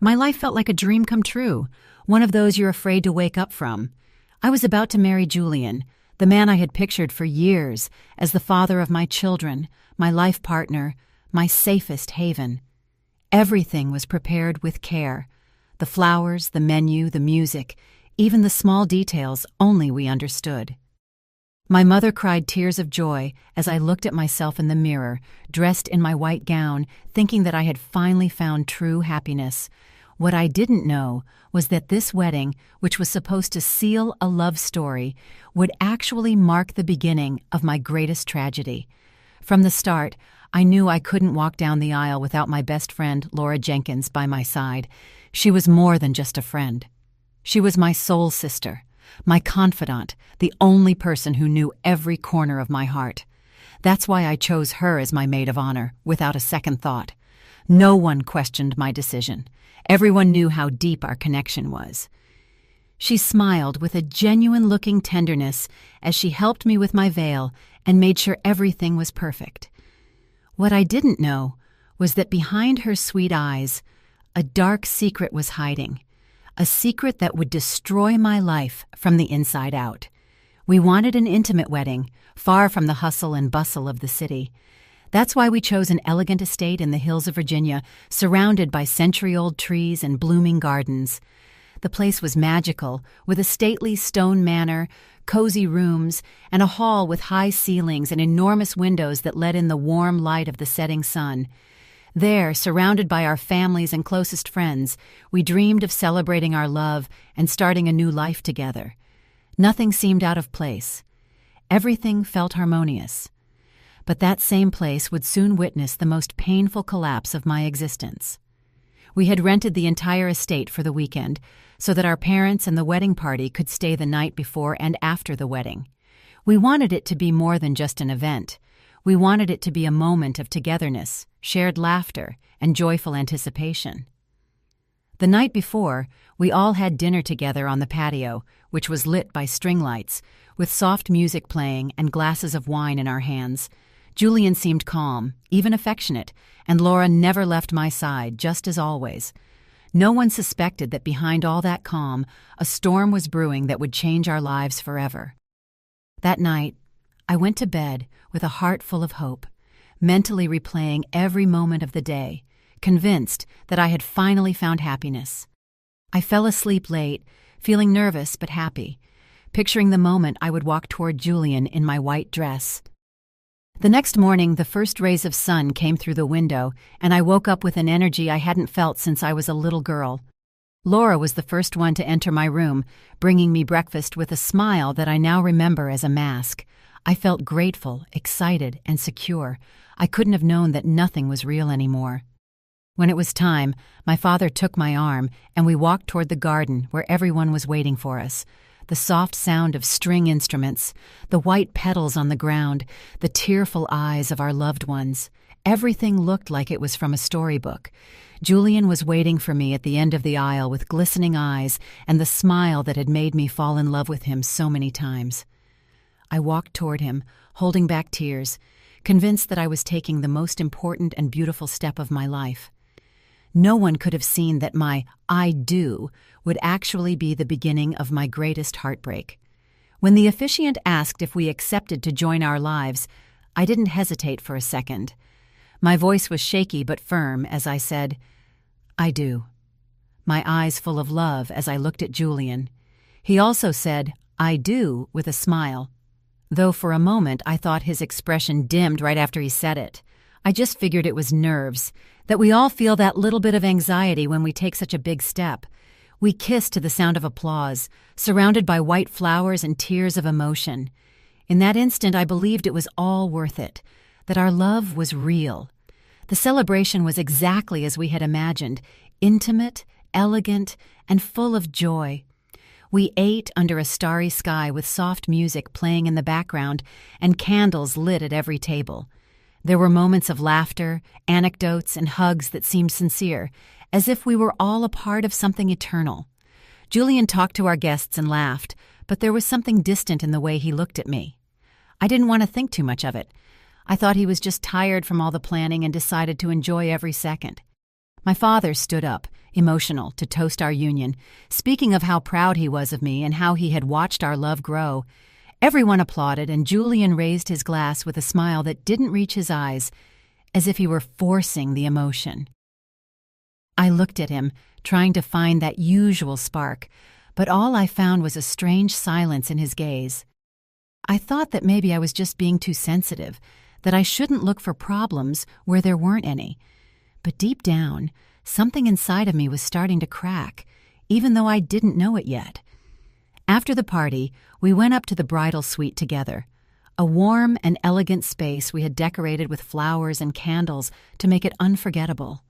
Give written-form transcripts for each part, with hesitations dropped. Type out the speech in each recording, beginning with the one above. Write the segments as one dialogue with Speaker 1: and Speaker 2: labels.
Speaker 1: My life felt like a dream come true, one of those you're afraid to wake up from. I was about to marry Julian, the man I had pictured for years as the father of my children, my life partner, my safest haven. Everything was prepared with care. The flowers, the menu, the music, even the small details only we understood. My mother cried tears of joy as I looked at myself in the mirror, dressed in my white gown, thinking that I had finally found true happiness. What I didn't know was that this wedding, which was supposed to seal a love story, would actually mark the beginning of my greatest tragedy. From the start, I knew I couldn't walk down the aisle without my best friend, Laura Jenkins, by my side. She was more than just a friend. She was my soul sister, my confidant, the only person who knew every corner of my heart. That's why I chose her as my maid of honor, without a second thought. No one questioned my decision. Everyone knew how deep our connection was. She smiled with a genuine-looking tenderness as she helped me with my veil and made sure everything was perfect. What I didn't know was that behind her sweet eyes, a dark secret was hiding, a secret that would destroy my life from the inside out. We wanted an intimate wedding, far from the hustle and bustle of the city. That's why we chose an elegant estate in the hills of Virginia, surrounded by century-old trees and blooming gardens. The place was magical, with a stately stone manor, cozy rooms, and a hall with high ceilings and enormous windows that let in the warm light of the setting sun. There, surrounded by our families and closest friends, we dreamed of celebrating our love and starting a new life together. Nothing seemed out of place. Everything felt harmonious. But that same place would soon witness the most painful collapse of my existence. We had rented the entire estate for the weekend so that our parents and the wedding party could stay the night before and after the wedding. We wanted it to be more than just an event. We wanted it to be a moment of togetherness, shared laughter, and joyful anticipation. The night before, we all had dinner together on the patio, which was lit by string lights, with soft music playing and glasses of wine in our hands. Julian seemed calm, even affectionate, and Laura never left my side, just as always. No one suspected that behind all that calm, a storm was brewing that would change our lives forever. That night, I went to bed with a heart full of hope, mentally replaying every moment of the day, convinced that I had finally found happiness. I fell asleep late, feeling nervous but happy, picturing the moment I would walk toward Julian in my white dress. The next morning, the first rays of sun came through the window, and I woke up with an energy I hadn't felt since I was a little girl. Laura was the first one to enter my room, bringing me breakfast with a smile that I now remember as a mask. I felt grateful, excited, and secure. I couldn't have known that nothing was real anymore. When it was time, my father took my arm, and we walked toward the garden where everyone was waiting for us. The soft sound of string instruments, the white petals on the ground, the tearful eyes of our loved ones. Everything looked like it was from a storybook. Julian was waiting for me at the end of the aisle with glistening eyes and the smile that had made me fall in love with him so many times. I walked toward him, holding back tears, convinced that I was taking the most important and beautiful step of my life. No one could have seen that my "I do" would actually be the beginning of my greatest heartbreak. When the officiant asked if we accepted to join our lives, I didn't hesitate for a second. My voice was shaky but firm as I said, "I do," my eyes full of love as I looked at Julian. He also said, "I do," with a smile, though for a moment I thought his expression dimmed right after he said it. I just figured it was nerves, that we all feel that little bit of anxiety when we take such a big step. We kissed to the sound of applause, surrounded by white flowers and tears of emotion. In that instant, I believed it was all worth it, that our love was real. The celebration was exactly as we had imagined, intimate, elegant, and full of joy. We ate under a starry sky with soft music playing in the background and candles lit at every table. There were moments of laughter, anecdotes, and hugs that seemed sincere, as if we were all a part of something eternal. Julian talked to our guests and laughed, but there was something distant in the way he looked at me. I didn't want to think too much of it. I thought he was just tired from all the planning and decided to enjoy every second. My father stood up, emotional, to toast our union, speaking of how proud he was of me and how he had watched our love grow. Everyone applauded, and Julian raised his glass with a smile that didn't reach his eyes, as if he were forcing the emotion. I looked at him, trying to find that usual spark, but all I found was a strange silence in his gaze. I thought that maybe I was just being too sensitive, that I shouldn't look for problems where there weren't any. But deep down, something inside of me was starting to crack, even though I didn't know it yet. After the party, we went up to the bridal suite together, a warm and elegant space we had decorated with flowers and candles to make it unforgettable.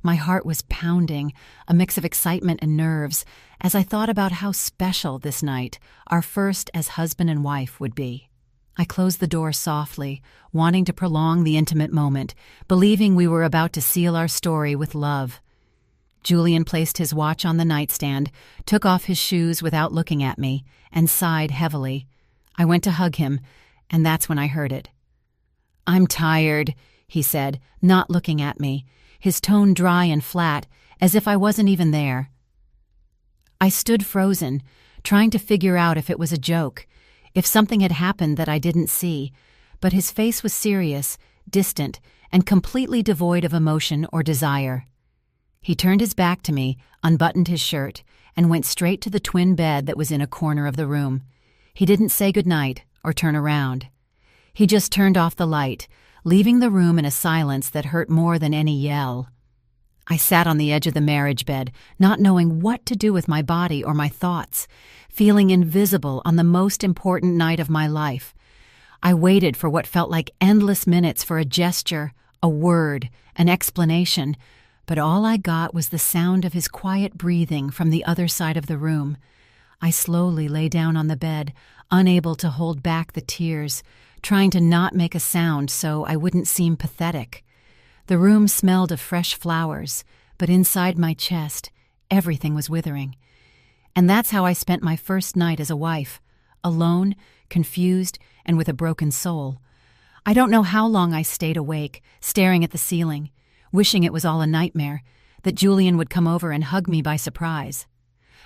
Speaker 1: My heart was pounding, a mix of excitement and nerves, as I thought about how special this night, our first as husband and wife, would be. I closed the door softly, wanting to prolong the intimate moment, believing we were about to seal our story with love. Julian placed his watch on the nightstand, took off his shoes without looking at me, and sighed heavily. I went to hug him, and that's when I heard it. "I'm tired," he said, not looking at me, his tone dry and flat, as if I wasn't even there. I stood frozen, trying to figure out if it was a joke, if something had happened that I didn't see, but his face was serious, distant, and completely devoid of emotion or desire. He turned his back to me, unbuttoned his shirt, and went straight to the twin bed that was in a corner of the room. He didn't say goodnight or turn around. He just turned off the light, leaving the room in a silence that hurt more than any yell. I sat on the edge of the marriage bed, not knowing what to do with my body or my thoughts, feeling invisible on the most important night of my life. I waited for what felt like endless minutes for a gesture, a word, an explanation, but all I got was the sound of his quiet breathing from the other side of the room. I slowly lay down on the bed, unable to hold back the tears, trying to not make a sound so I wouldn't seem pathetic. The room smelled of fresh flowers, but inside my chest, everything was withering. And that's how I spent my first night as a wife, alone, confused, and with a broken soul. I don't know how long I stayed awake, staring at the ceiling, wishing it was all a nightmare, that Julian would come over and hug me by surprise.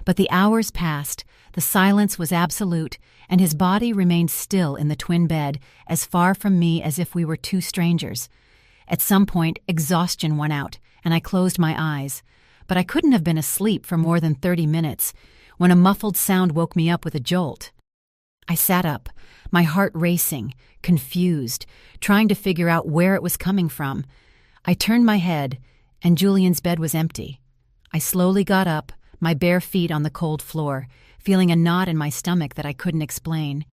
Speaker 1: But the hours passed, the silence was absolute, and his body remained still in the twin bed, as far from me as if we were two strangers. At some point, exhaustion won out, and I closed my eyes. But I couldn't have been asleep for more than 30 minutes, when a muffled sound woke me up with a jolt. I sat up, my heart racing, confused, trying to figure out where it was coming from. I turned my head, and Julian's bed was empty. I slowly got up, my bare feet on the cold floor, feeling a knot in my stomach that I couldn't explain.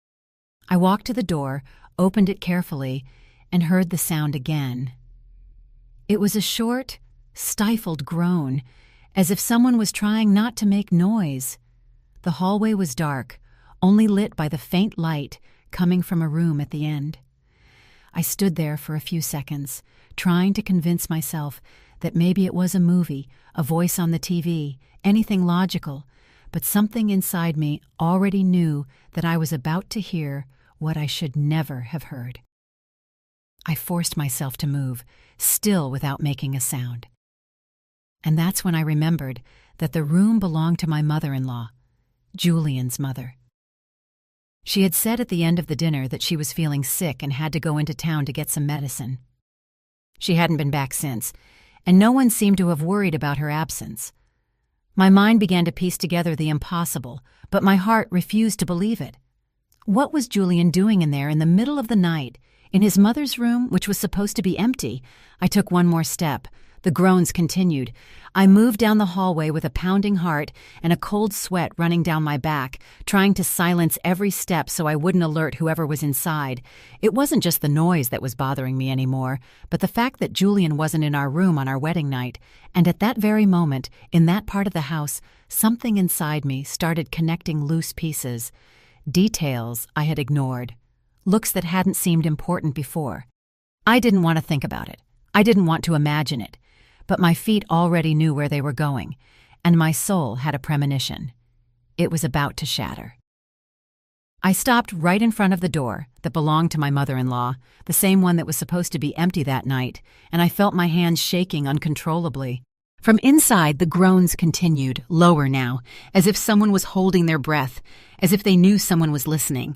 Speaker 1: I walked to the door, opened it carefully, and heard the sound again. It was a short, stifled groan, as if someone was trying not to make noise. The hallway was dark, only lit by the faint light coming from a room at the end. I stood there for a few seconds, trying to convince myself that maybe it was a movie, a voice on the TV, anything logical, but something inside me already knew that I was about to hear what I should never have heard. I forced myself to move, still without making a sound. And that's when I remembered that the room belonged to my mother-in-law, Julian's mother. She had said at the end of the dinner that she was feeling sick and had to go into town to get some medicine. She hadn't been back since, and no one seemed to have worried about her absence. My mind began to piece together the impossible, but my heart refused to believe it. What was Julian doing in there in the middle of the night, in his mother's room, which was supposed to be empty? I took one more step. The groans continued. I moved down the hallway with a pounding heart and a cold sweat running down my back, trying to silence every step so I wouldn't alert whoever was inside. It wasn't just the noise that was bothering me anymore, but the fact that Julian wasn't in our room on our wedding night. And at that very moment, in that part of the house, something inside me started connecting loose pieces. Details I had ignored. Looks that hadn't seemed important before. I didn't want to think about it. I didn't want to imagine it. But my feet already knew where they were going, and my soul had a premonition. It was about to shatter. I stopped right in front of the door that belonged to my mother-in-law, the same one that was supposed to be empty that night, and I felt my hands shaking uncontrollably. From inside, the groans continued, lower now, as if someone was holding their breath, as if they knew someone was listening.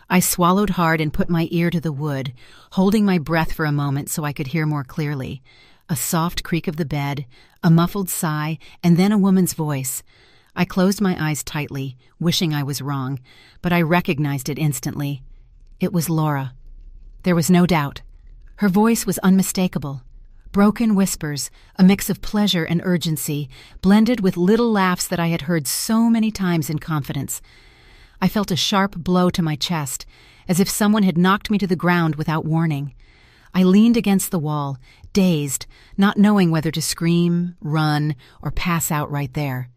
Speaker 1: I swallowed hard and put my ear to the wood, holding my breath for a moment so I could hear more clearly. A soft creak of the bed, a muffled sigh, and then a woman's voice. I closed my eyes tightly, wishing I was wrong, but I recognized it instantly. It was Laura. There was no doubt. Her voice was unmistakable. Broken whispers, a mix of pleasure and urgency, blended with little laughs that I had heard so many times in confidence. I felt a sharp blow to my chest, as if someone had knocked me to the ground without warning. I leaned against the wall, dazed, not knowing whether to scream, run, or pass out right there.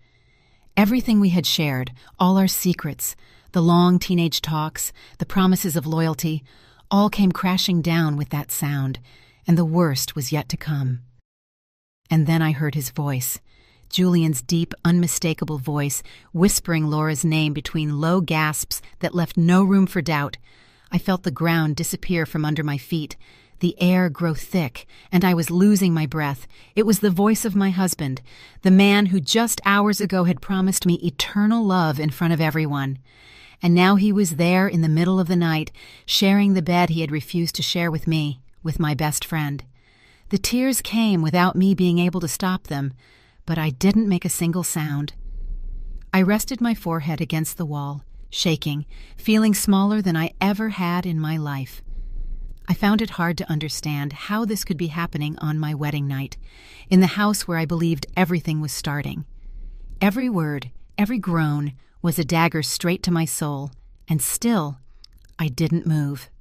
Speaker 1: Everything we had shared, all our secrets, the long teenage talks, the promises of loyalty, all came crashing down with that sound, and the worst was yet to come. And then I heard his voice, Julian's deep, unmistakable voice, whispering Laura's name between low gasps that left no room for doubt. I felt the ground disappear from under my feet, the air grow thick, and I was losing my breath. It was the voice of my husband, the man who just hours ago had promised me eternal love in front of everyone. And now he was there in the middle of the night, sharing the bed he had refused to share with me, with my best friend. The tears came without me being able to stop them, but I didn't make a single sound. I rested my forehead against the wall, shaking, feeling smaller than I ever had in my life. I found it hard to understand how this could be happening on my wedding night, in the house where I believed everything was starting. Every word, every groan, was a dagger straight to my soul, and still, I didn't move.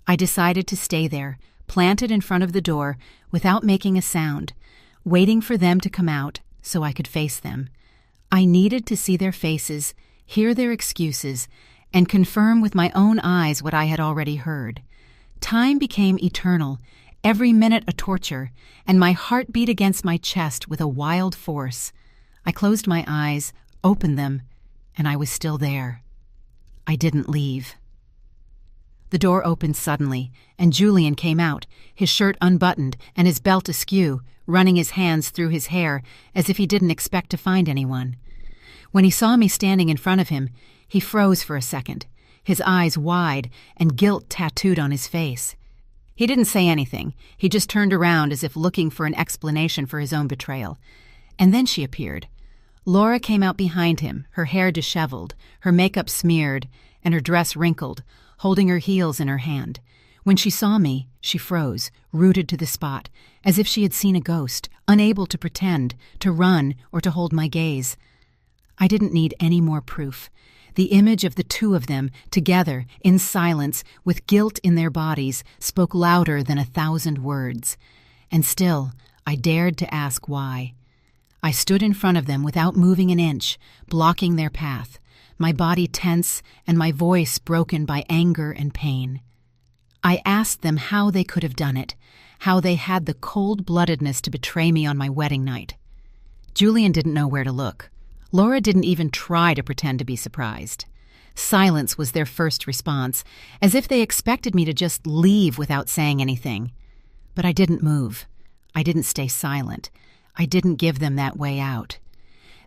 Speaker 1: I decided to stay there, planted in front of the door, without making a sound, waiting for them to come out so I could face them. I needed to see their faces, hear their excuses, and confirm with my own eyes what I had already heard. Time became eternal, every minute a torture, and my heart beat against my chest with a wild force. I closed my eyes, opened them, and I was still there. I didn't leave. The door opened suddenly, and Julian came out, his shirt unbuttoned and his belt askew, running his hands through his hair as if he didn't expect to find anyone. When he saw me standing in front of him, he froze for a second, his eyes wide and guilt tattooed on his face. He didn't say anything. He just turned around as if looking for an explanation for his own betrayal. And then she appeared. Laura came out behind him, her hair disheveled, her makeup smeared, and her dress wrinkled, holding her heels in her hand. When she saw me, she froze, rooted to the spot, as if she had seen a ghost, unable to pretend, to run, or to hold my gaze. I didn't need any more proof. The image of the two of them, together, in silence, with guilt in their bodies, spoke louder than 1,000 words. And still, I dared to ask why. I stood in front of them without moving an inch, blocking their path, my body tense and my voice broken by anger and pain. I asked them how they could have done it, how they had the cold-bloodedness to betray me on my wedding night. Julian didn't know where to look. Laura didn't even try to pretend to be surprised. Silence was their first response, as if they expected me to just leave without saying anything. But I didn't move. I didn't stay silent. I didn't give them that way out.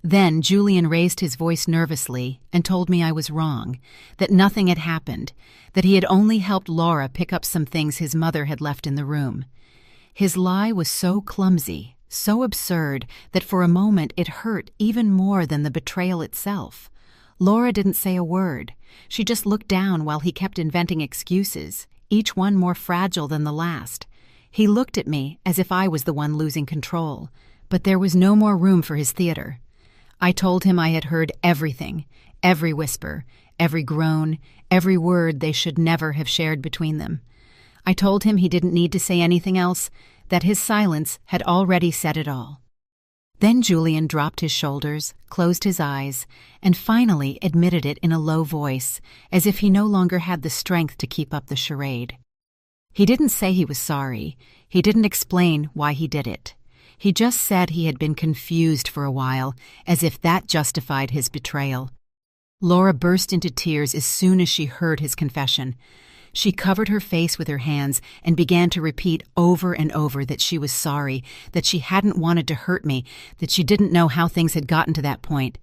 Speaker 1: Then Julian raised his voice nervously and told me I was wrong, that nothing had happened, that he had only helped Laura pick up some things his mother had left in the room. His lie was so clumsy, so absurd, that for a moment it hurt even more than the betrayal itself. Laura didn't say a word. She just looked down while he kept inventing excuses, each one more fragile than the last. He looked at me as if I was the one losing control, but there was no more room for his theater. I told him I had heard everything, every whisper, every groan, every word they should never have shared between them. I told him he didn't need to say anything else, that his silence had already said it all. Then Julian dropped his shoulders, closed his eyes, and finally admitted it in a low voice, as if he no longer had the strength to keep up the charade. He didn't say he was sorry. He didn't explain why he did it. He just said he had been confused for a while, as if that justified his betrayal. Laura burst into tears as soon as she heard his confession. She covered her face with her hands and began to repeat over and over that she was sorry, that she hadn't wanted to hurt me, that she didn't know how things had gotten to that point.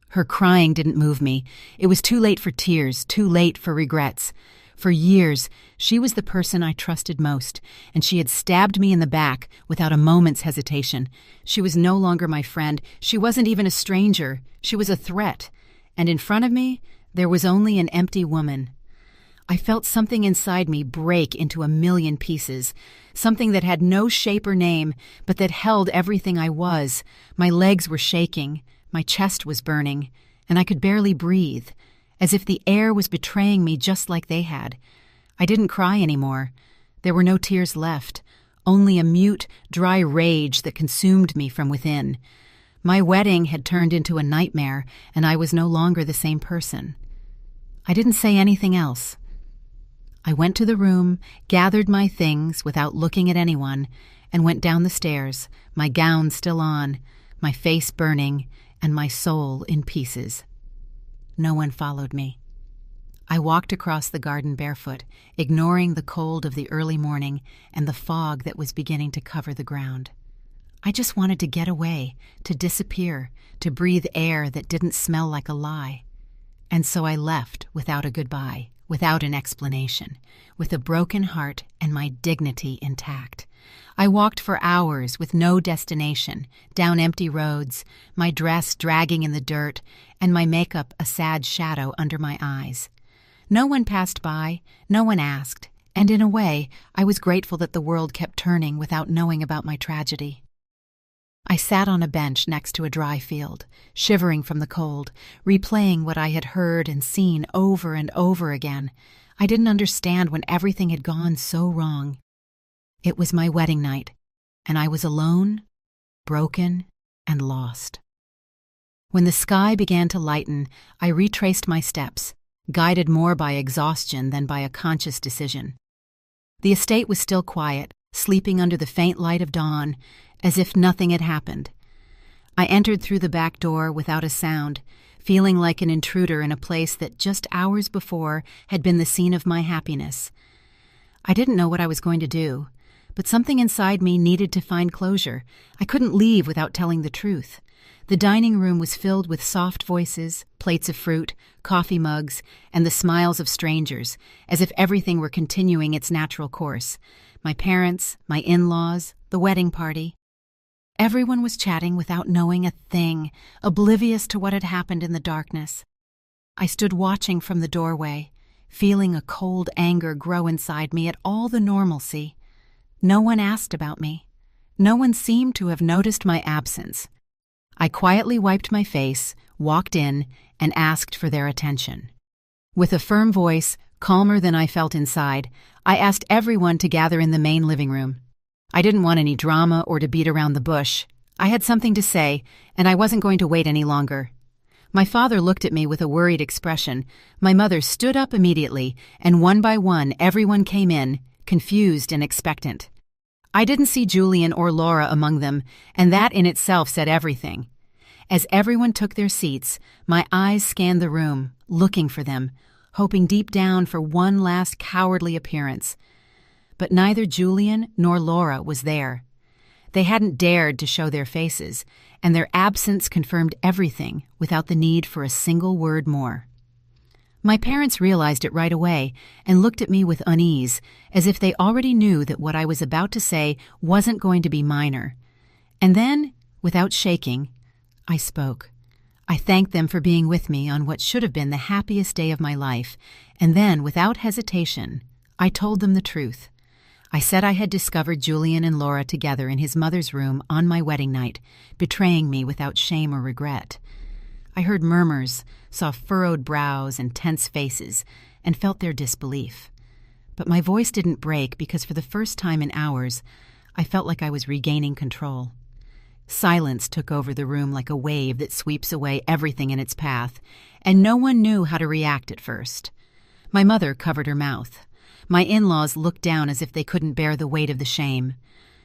Speaker 1: Her crying didn't move me. It was too late for tears, too late for regrets. For years, she was the person I trusted most, and she had stabbed me in the back without a moment's hesitation. She was no longer my friend. She wasn't even a stranger. She was a threat. And in front of me, there was only an empty woman. I felt something inside me break into a million pieces, something that had no shape or name, but that held everything I was. My legs were shaking, my chest was burning, and I could barely breathe, as if the air was betraying me just like they had. I didn't cry anymore. There were no tears left, only a mute, dry rage that consumed me from within. My wedding had turned into a nightmare, and I was no longer the same person. I didn't say anything else. I went to the room, gathered my things without looking at anyone, and went down the stairs, my gown still on, my face burning, and my soul in pieces. No one followed me. I walked across the garden barefoot, ignoring the cold of the early morning and the fog that was beginning to cover the ground. I just wanted to get away, to disappear, to breathe air that didn't smell like a lie. And so I left without a goodbye, without an explanation, with a broken heart and my dignity intact. I walked for hours with no destination, down empty roads, my dress dragging in the dirt, and my makeup a sad shadow under my eyes. No one passed by, no one asked, and in a way, I was grateful that the world kept turning without knowing about my tragedy. I sat on a bench next to a dry field, shivering from the cold, replaying what I had heard and seen over and over again. I didn't understand when everything had gone so wrong. It was my wedding night, and I was alone, broken, and lost. When the sky began to lighten, I retraced my steps, guided more by exhaustion than by a conscious decision. The estate was still quiet, sleeping under the faint light of dawn, as if nothing had happened. I entered through the back door without a sound, feeling like an intruder in a place that just hours before had been the scene of my happiness. I didn't know what I was going to do, but something inside me needed to find closure. I couldn't leave without telling the truth. The dining room was filled with soft voices, plates of fruit, coffee mugs, and the smiles of strangers, as if everything were continuing its natural course. My parents, my in-laws, the wedding party. Everyone was chatting without knowing a thing, oblivious to what had happened in the darkness. I stood watching from the doorway, feeling a cold anger grow inside me at all the normalcy. No one asked about me. No one seemed to have noticed my absence. I quietly wiped my face, walked in, and asked for their attention. With a firm voice, calmer than I felt inside, I asked everyone to gather in the main living room. I didn't want any drama or to beat around the bush. I had something to say, and I wasn't going to wait any longer. My father looked at me with a worried expression. My mother stood up immediately, and one by one everyone came in, confused and expectant. I didn't see Julian or Laura among them, and that in itself said everything. As everyone took their seats, my eyes scanned the room, looking for them, hoping deep down for one last cowardly appearance. But neither Julian nor Laura was there. They hadn't dared to show their faces, and their absence confirmed everything without the need for a single word more. My parents realized it right away and looked at me with unease, as if they already knew that what I was about to say wasn't going to be minor. And then, without shaking, I spoke. I thanked them for being with me on what should have been the happiest day of my life, and then, without hesitation, I told them the truth. I said I had discovered Julian and Laura together in his mother's room on my wedding night, betraying me without shame or regret. I heard murmurs, saw furrowed brows and tense faces, and felt their disbelief. But my voice didn't break because for the first time in hours, I felt like I was regaining control. Silence took over the room like a wave that sweeps away everything in its path, and no one knew how to react at first. My mother covered her mouth. My in-laws looked down as if they couldn't bear the weight of the shame.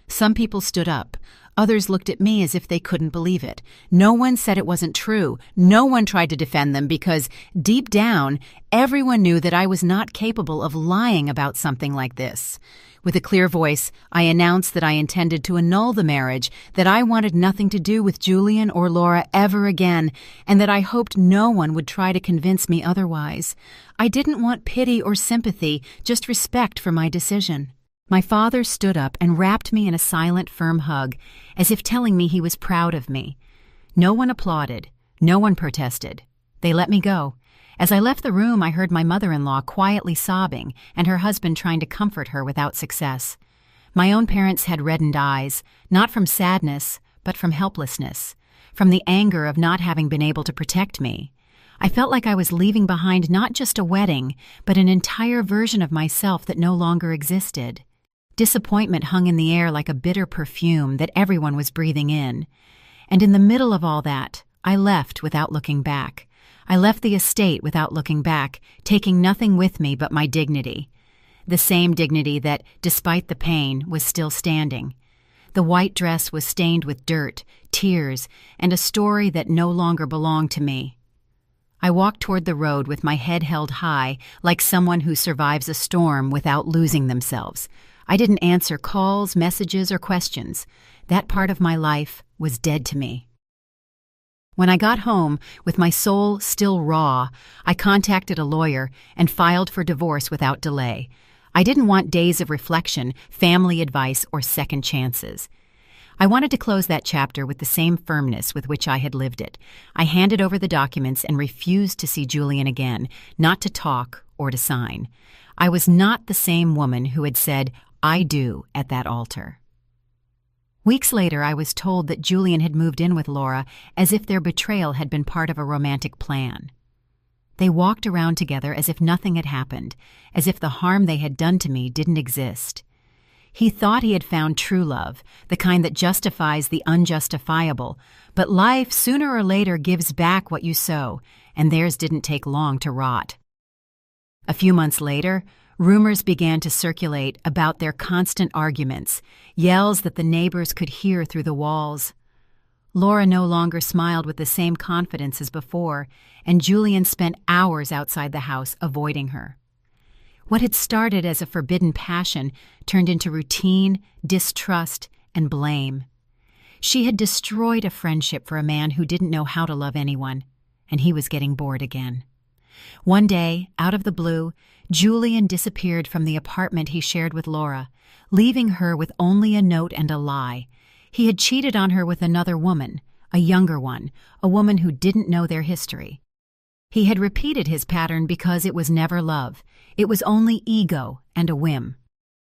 Speaker 1: Some people stood up. Others looked at me as if they couldn't believe it. No one said it wasn't true. No one tried to defend them because, deep down, everyone knew that I was not capable of lying about something like this. With a clear voice, I announced that I intended to annul the marriage, that I wanted nothing to do with Julian or Laura ever again, and that I hoped no one would try to convince me otherwise. I didn't want pity or sympathy, just respect for my decision. My father stood up and wrapped me in a silent, firm hug, as if telling me he was proud of me. No one applauded. No one protested. They let me go. As I left the room, I heard my mother-in-law quietly sobbing and her husband trying to comfort her without success. My own parents had reddened eyes, not from sadness, but from helplessness, from the anger of not having been able to protect me. I felt like I was leaving behind not just a wedding, but an entire version of myself that no longer existed. Disappointment hung in the air like a bitter perfume that everyone was breathing in. And in the middle of all that, I left without looking back. I left the estate without looking back, taking nothing with me but my dignity. The same dignity that, despite the pain, was still standing. The white dress was stained with dirt, tears, and a story that no longer belonged to me. I walked toward the road with my head held high, like someone who survives a storm without losing themselves. I didn't answer calls, messages, or questions. That part of my life was dead to me. When I got home, with my soul still raw, I contacted a lawyer and filed for divorce without delay. I didn't want days of reflection, family advice, or second chances. I wanted to close that chapter with the same firmness with which I had lived it. I handed over the documents and refused to see Julian again, not to talk or to sign. I was not the same woman who had said, "I do," at that altar. Weeks later, I was told that Julian had moved in with Laura as if their betrayal had been part of a romantic plan. They walked around together as if nothing had happened, as if the harm they had done to me didn't exist. He thought he had found true love, the kind that justifies the unjustifiable, but life sooner or later gives back what you sow, and theirs didn't take long to rot. A few months later, rumors began to circulate about their constant arguments, yells that the neighbors could hear through the walls. Laura no longer smiled with the same confidence as before, and Julian spent hours outside the house avoiding her. What had started as a forbidden passion turned into routine, distrust, and blame. She had destroyed a friendship for a man who didn't know how to love anyone, and he was getting bored again. One day, out of the blue, Julian disappeared from the apartment he shared with Laura, leaving her with only a note and a lie. He had cheated on her with another woman, a younger one, a woman who didn't know their history. He had repeated his pattern because it was never love. It was only ego and a whim.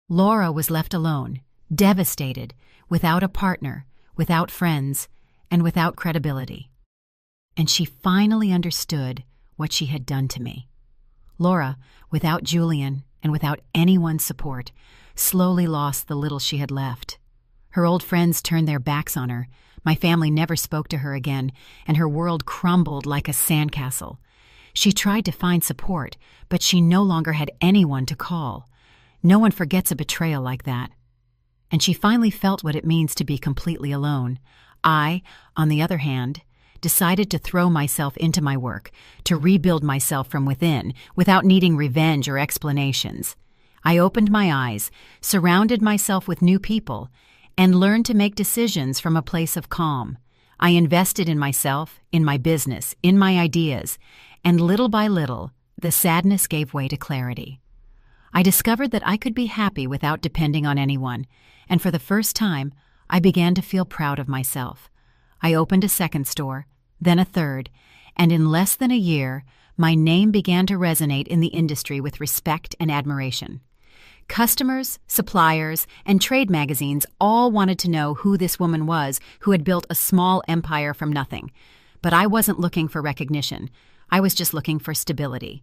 Speaker 1: Laura was left alone, devastated, without a partner, without friends, and without credibility. And she finally understood what she had done to me. Laura, without Julian and without anyone's support, slowly lost the little she had left. Her old friends turned their backs on her. My family never spoke to her again, and her world crumbled like a sandcastle. She tried to find support, but she no longer had anyone to call. No one forgets a betrayal like that. And she finally felt what it means to be completely alone. I, on the other hand, decided to throw myself into my work, to rebuild myself from within, without needing revenge or explanations. I opened my eyes, surrounded myself with new people, and learned to make decisions from a place of calm. I invested in myself, in my business, in my ideas, and little by little, the sadness gave way to clarity. I discovered that I could be happy without depending on anyone, and for the first time, I began to feel proud of myself. I opened a second store, then a third, and in less than a year, my name began to resonate in the industry with respect and admiration. Customers, suppliers, and trade magazines all wanted to know who this woman was who had built a small empire from nothing. But I wasn't looking for recognition. I was just looking for stability.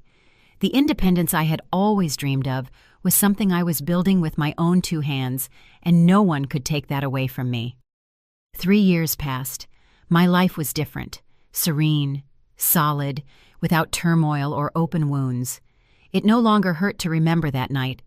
Speaker 1: The independence I had always dreamed of was something I was building with my own two hands, and no one could take that away from me. 3 years passed. My life was different, serene, solid, without turmoil or open wounds. It no longer hurt to remember that night.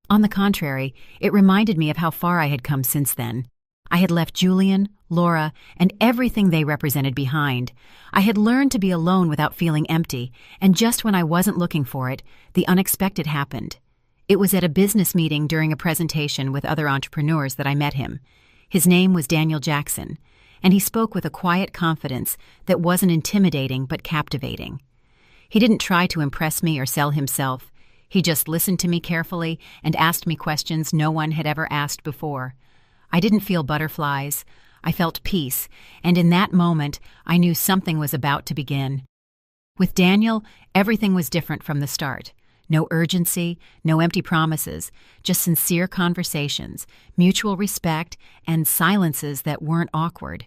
Speaker 1: On the contrary, it reminded me of how far I had come since then. I had left Julian, Laura, and everything they represented behind. I had learned to be alone without feeling empty, and just when I wasn't looking for it, the unexpected happened. It was at a business meeting during a presentation with other entrepreneurs that I met him. His name was Daniel Jackson, and he spoke with a quiet confidence that wasn't intimidating but captivating. He didn't try to impress me or sell himself. He just listened to me carefully and asked me questions no one had ever asked before. I didn't feel butterflies. I felt peace, and in that moment, I knew something was about to begin. With Daniel, everything was different from the start. No urgency, no empty promises, just sincere conversations, mutual respect, and silences that weren't awkward.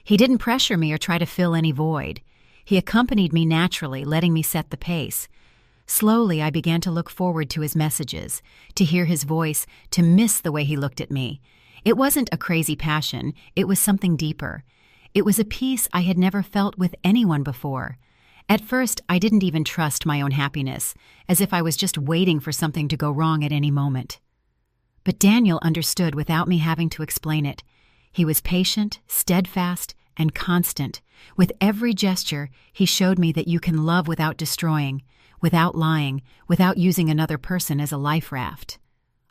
Speaker 1: He didn't pressure me or try to fill any void. He accompanied me naturally, letting me set the pace. Slowly, I began to look forward to his messages, to hear his voice, to miss the way he looked at me. It wasn't a crazy passion, it was something deeper. It was a peace I had never felt with anyone before. At first, I didn't even trust my own happiness, as if I was just waiting for something to go wrong at any moment. But Daniel understood without me having to explain it. He was patient, steadfast, and constant. With every gesture, he showed me that you can love without destroying, without lying, without using another person as a life raft.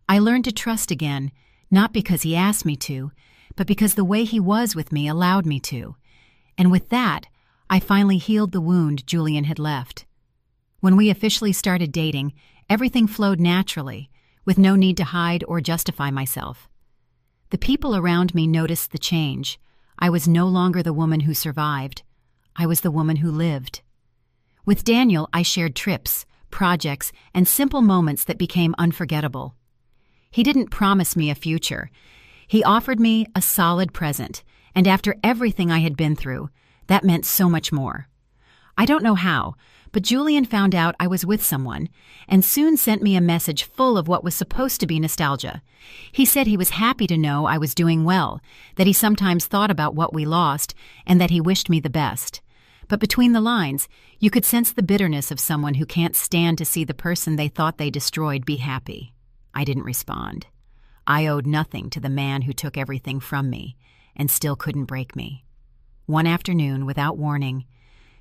Speaker 1: I learned to trust again, not because he asked me to, but because the way he was with me allowed me to. And with that, I finally healed the wound Julian had left. When we officially started dating, everything flowed naturally, with no need to hide or justify myself. The people around me noticed the change. I was no longer the woman who survived. I was the woman who lived. With Daniel, I shared trips, projects, and simple moments that became unforgettable. He didn't promise me a future. He offered me a solid present, and after everything I had been through, that meant so much more. I don't know how, but Julian found out I was with someone and soon sent me a message full of what was supposed to be nostalgia. He said he was happy to know I was doing well, that he sometimes thought about what we lost, and that he wished me the best. But between the lines, you could sense the bitterness of someone who can't stand to see the person they thought they destroyed be happy. I didn't respond. I owed nothing to the man who took everything from me and still couldn't break me. One afternoon, without warning,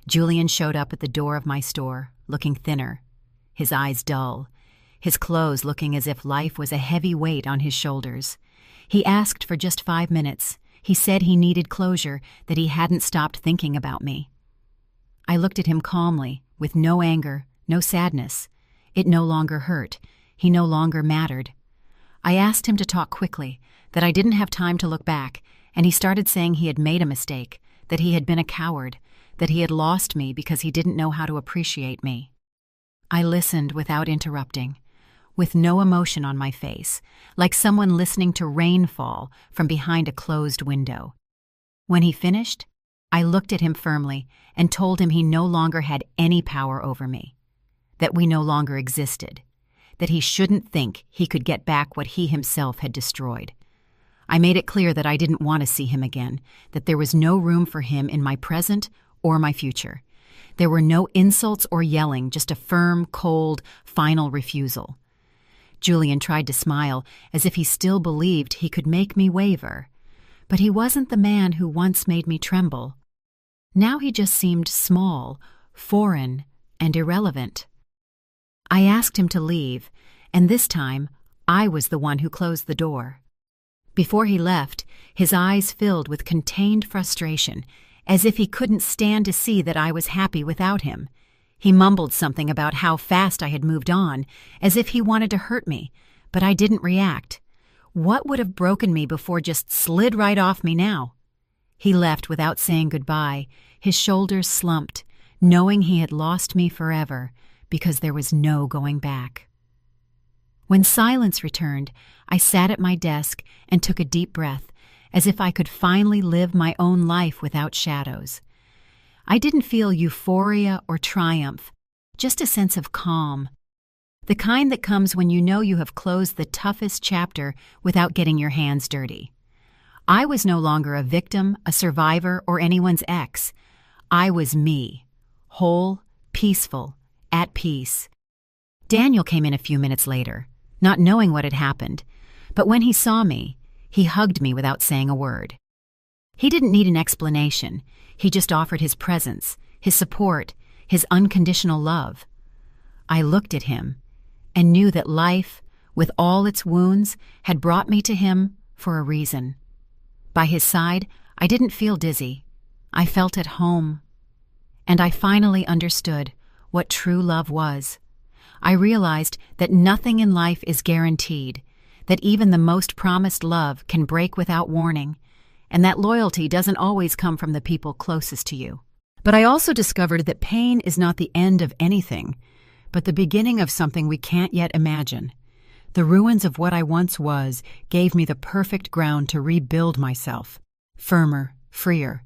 Speaker 1: Julian showed up at the door of my store, looking thinner, his eyes dull, his clothes looking as if life was a heavy weight on his shoulders. He asked for just 5 minutes. He said he needed closure, that he hadn't stopped thinking about me. I looked at him calmly, with no anger, no sadness. It no longer hurt. He no longer mattered. I asked him to talk quickly, that I didn't have time to look back, and he started saying he had made a mistake, that he had been a coward, that he had lost me because he didn't know how to appreciate me. I listened without interrupting, with no emotion on my face, like someone listening to rain fall from behind a closed window. When he finished, I looked at him firmly and told him he no longer had any power over me, that we no longer existed, that he shouldn't think he could get back what he himself had destroyed. I made it clear that I didn't want to see him again, that there was no room for him in my present or my future. There were no insults or yelling, just a firm, cold, final refusal. Julian tried to smile, as if he still believed he could make me waver. But he wasn't the man who once made me tremble. Now he just seemed small, foreign, and irrelevant. I asked him to leave, and this time I was the one who closed the door. Before he left, his eyes filled with contained frustration, as if he couldn't stand to see that I was happy without him. He mumbled something about how fast I had moved on, as if he wanted to hurt me, but I didn't react. What would have broken me before just slid right off me now? He left without saying goodbye, his shoulders slumped, knowing he had lost me forever, because there was no going back. When silence returned, I sat at my desk and took a deep breath, as if I could finally live my own life without shadows. I didn't feel euphoria or triumph, just a sense of calm. The kind that comes when you know you have closed the toughest chapter without getting your hands dirty. I was no longer a victim, a survivor, or anyone's ex. I was me, whole, peaceful, at peace. Daniel came in a few minutes later. not knowing what had happened. But when he saw me, he hugged me without saying a word. He didn't need an explanation. He just offered his presence, his support, his unconditional love. I looked at him and knew that life, with all its wounds, had brought me to him for a reason. By his side, I didn't feel dizzy. I felt at home. And I finally understood what true love was. I realized that nothing in life is guaranteed, that even the most promised love can break without warning, and that loyalty doesn't always come from the people closest to you. But I also discovered that pain is not the end of anything, but the beginning of something we can't yet imagine. The ruins of what I once was gave me the perfect ground to rebuild myself, firmer, freer.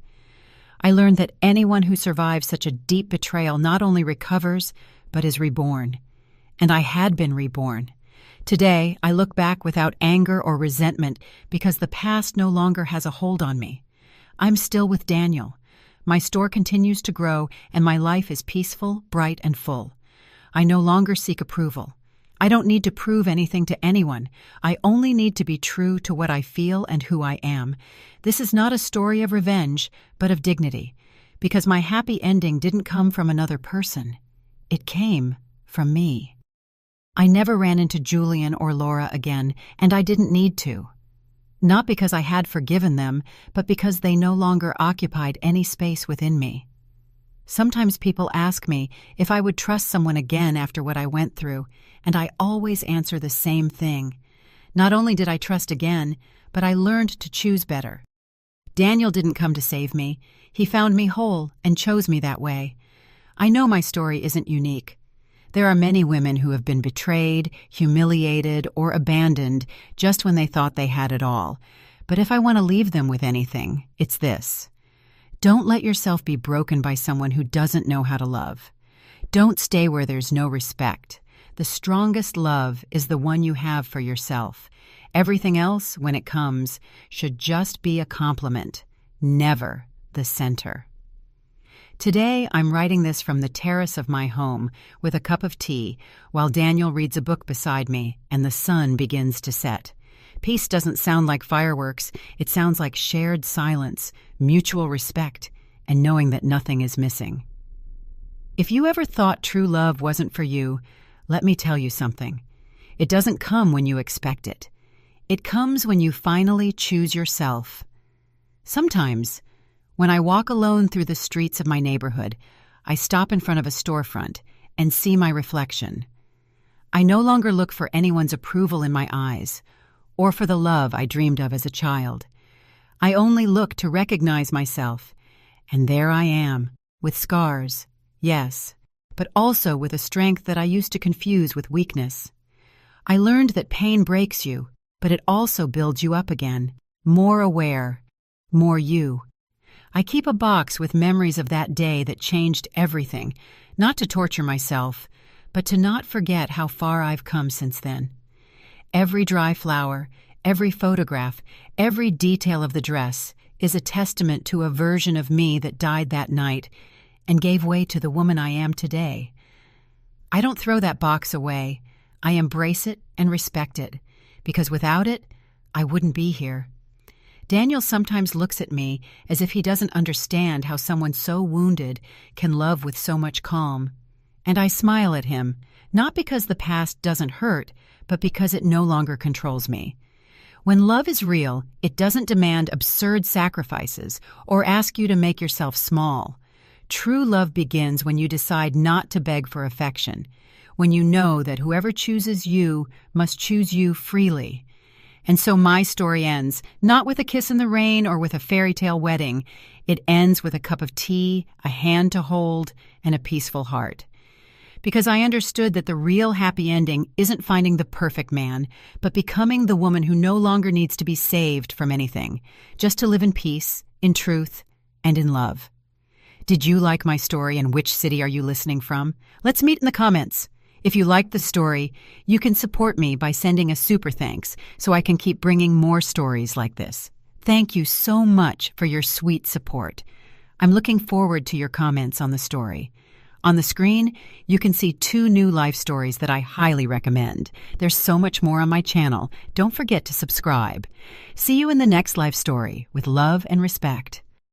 Speaker 1: I learned that anyone who survives such a deep betrayal not only recovers, but is reborn. And I had been reborn. Today, I look back without anger or resentment because the past no longer has a hold on me. I'm still with Daniel. My store continues to grow, and my life is peaceful, bright, and full. I no longer seek approval. I don't need to prove anything to anyone. I only need to be true to what I feel and who I am. This is not a story of revenge, but of dignity, because my happy ending didn't come from another person. It came from me. I never ran into Julian or Laura again, and I didn't need to. Not because I had forgiven them, but because they no longer occupied any space within me. Sometimes people ask me if I would trust someone again after what I went through, and I always answer the same thing. Not only did I trust again, but I learned to choose better. Daniel didn't come to save me. He found me whole and chose me that way. I know my story isn't unique. There are many women who have been betrayed, humiliated, or abandoned just when they thought they had it all. But if I want to leave them with anything, it's this. Don't let yourself be broken by someone who doesn't know how to love. Don't stay where there's no respect. The strongest love is the one you have for yourself. Everything else, when it comes, should just be a complement, never the center. Today, I'm writing this from the terrace of my home with a cup of tea while Daniel reads a book beside me and the sun begins to set. Peace doesn't sound like fireworks. It sounds like shared silence, mutual respect, and knowing that nothing is missing. If you ever thought true love wasn't for you, let me tell you something. It doesn't come when you expect it. It comes when you finally choose yourself. Sometimes, when I walk alone through the streets of my neighborhood, I stop in front of a storefront and see my reflection. I no longer look for anyone's approval in my eyes, or for the love I dreamed of as a child. I only look to recognize myself, and there I am, with scars, yes, but also with a strength that I used to confuse with weakness. I learned that pain breaks you, but it also builds you up again, more aware, more you. I keep a box with memories of that day that changed everything, not to torture myself, but to not forget how far I've come since then. Every dry flower, every photograph, every detail of the dress is a testament to a version of me that died that night and gave way to the woman I am today. I don't throw that box away. I embrace it and respect it, because without it, I wouldn't be here. Daniel sometimes looks at me as if he doesn't understand how someone so wounded can love with so much calm. And I smile at him, not because the past doesn't hurt, but because it no longer controls me. When love is real, it doesn't demand absurd sacrifices or ask you to make yourself small. True love begins when you decide not to beg for affection, when you know that whoever chooses you must choose you freely. And so my story ends, not with a kiss in the rain or with a fairy tale wedding. It ends with a cup of tea, a hand to hold, and a peaceful heart. Because I understood that the real happy ending isn't finding the perfect man, but becoming the woman who no longer needs to be saved from anything, just to live in peace, in truth, and in love. Did you like my story, and which city are you listening from? Let's meet in the comments. If you liked the story, you can support me by sending a super thanks so I can keep bringing more stories like this. Thank you so much for your sweet support. I'm looking forward to your comments on the story. On the screen, you can see 2 new life stories that I highly recommend. There's so much more on my channel. Don't forget to subscribe. See you in the next life story with love and respect.